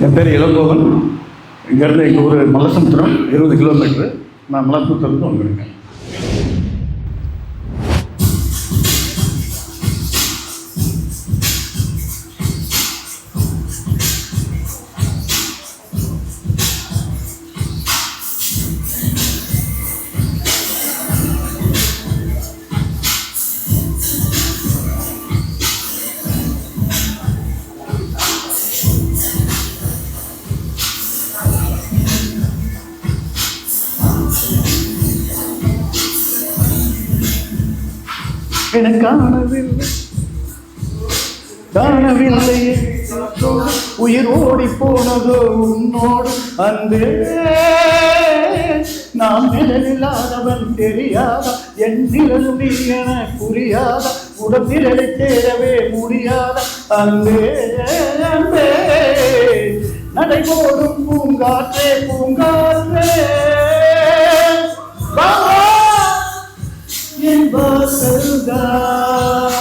என் பேர் இளங்கோவன். இங்கேருந்து எங்கள் ஊர் மல்லசமுத்திரம் 20 கிலோமீட்டரு. நான் மல்லசமுத்திரத்துக்கு வந்திருக்கேன். எனக்கு காணவில்லையே உயிர் ஓடி போனதோ உன்னோடு அன்பே. நாம் நிழலில்லாதவன் தெரியாதா, என் நிழல் நீ என புரியாதா, உடம்பிரலை தேடவே முடியாத அன்பே அன்பே. நடைபோடும் பூங்காற்றே பூங்காற்றே என் வாசல்தான்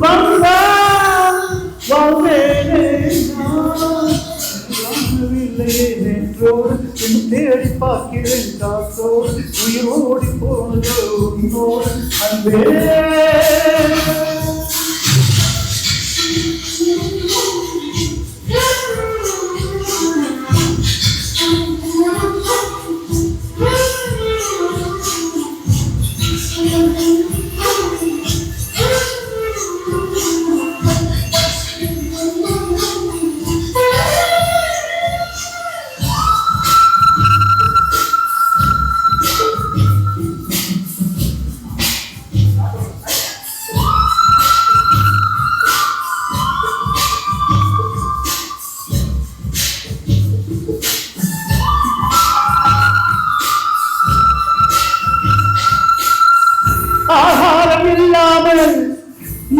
வந்தால் வாழ்வேனே நான். காணவில்லையே நேற்றோடு என் தேடி பார்க்கிறேன் காத்தோடு உயிர் ஓடி போனதோ உன்னோடு அன்பே. ஆகாரம் இல்லாமல்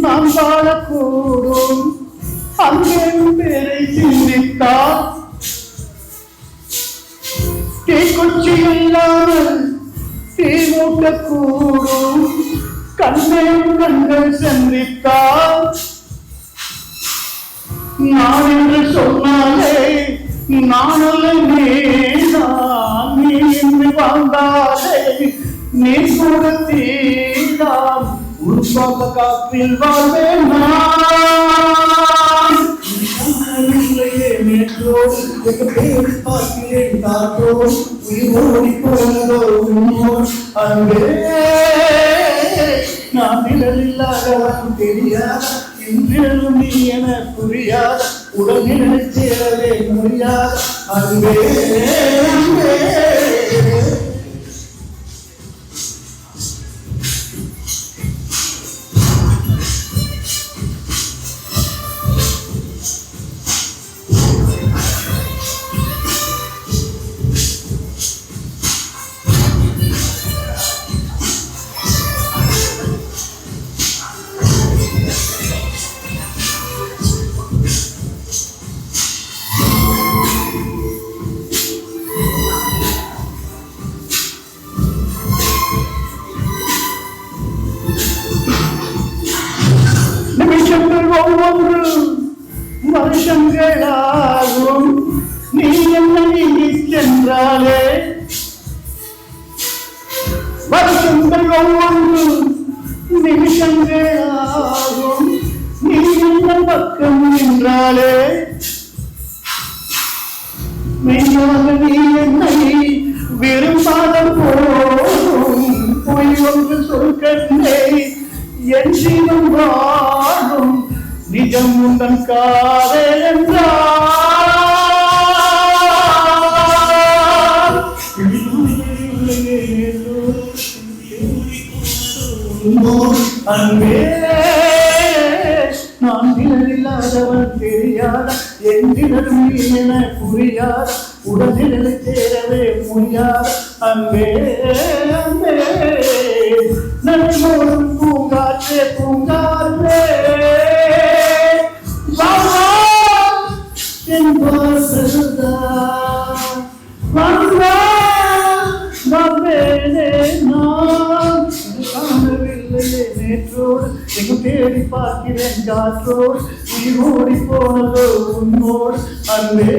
நாம் வாழக்கூடும், அங்கே பேரை சிந்தித்தால். தீக்குச்சி இல்லாமல் தீ மூட்டக்கூடும், கண்ணையும் கண்கள் சந்தித்தால். நான் என்று சொன்னாலே நானல்ல நீதான், நீ என்று வாழ்ந்தாலே நீ கூட தீதான். உருவாக காற்றில் வாழ்வேன் நான். காணவில்லையே நேற்றோடு எங்க பேர் பார்க்கிறேன் காற்றோடு உயிர் ஓடி போனதோ உன்னோடு அன்பே. நான் நிழலில்லாதவன் தெரியாத, நிழலும் நீ என புரியாத, உடல் நிழலை சேரவே முடியாத அன்பே அன்பே. நிமிஷங்கள் ஒவ்வொன்று வருஷங்களாகும், நீ என்ன நீங்கி சென்றாலே. வருஷங்கள் ஒவ்வொன்று நிமிஷங்களாகும், நீ என்ன பக்கம் நின்றாலே. மெய்யாக நீ என்னை விரும்பாத போதும் பொய் ஒன்று சொல்கண்டே என் ஜீவன் வாழும் நிஜம் உந்தன் காதல் என்றால். அன்பே நான் நிழலில்லாதவன் தெரியாத, என் நிழலும் நீ என புரியாத, உடல் நிழலை தேடவே முடியாத அன்பே அன்பே. நடைபோடும் பூங்காற்றே பூங்காற்றே என் வாசல்தான் வந்தால் வாழ்வேனே நான். காணவில்லையே நேற்றோடு எங்கு தேடி பார்க்கிறேன் காற்றோடு உயிர் ஓடி போனதோ உன்னோடு அன்பே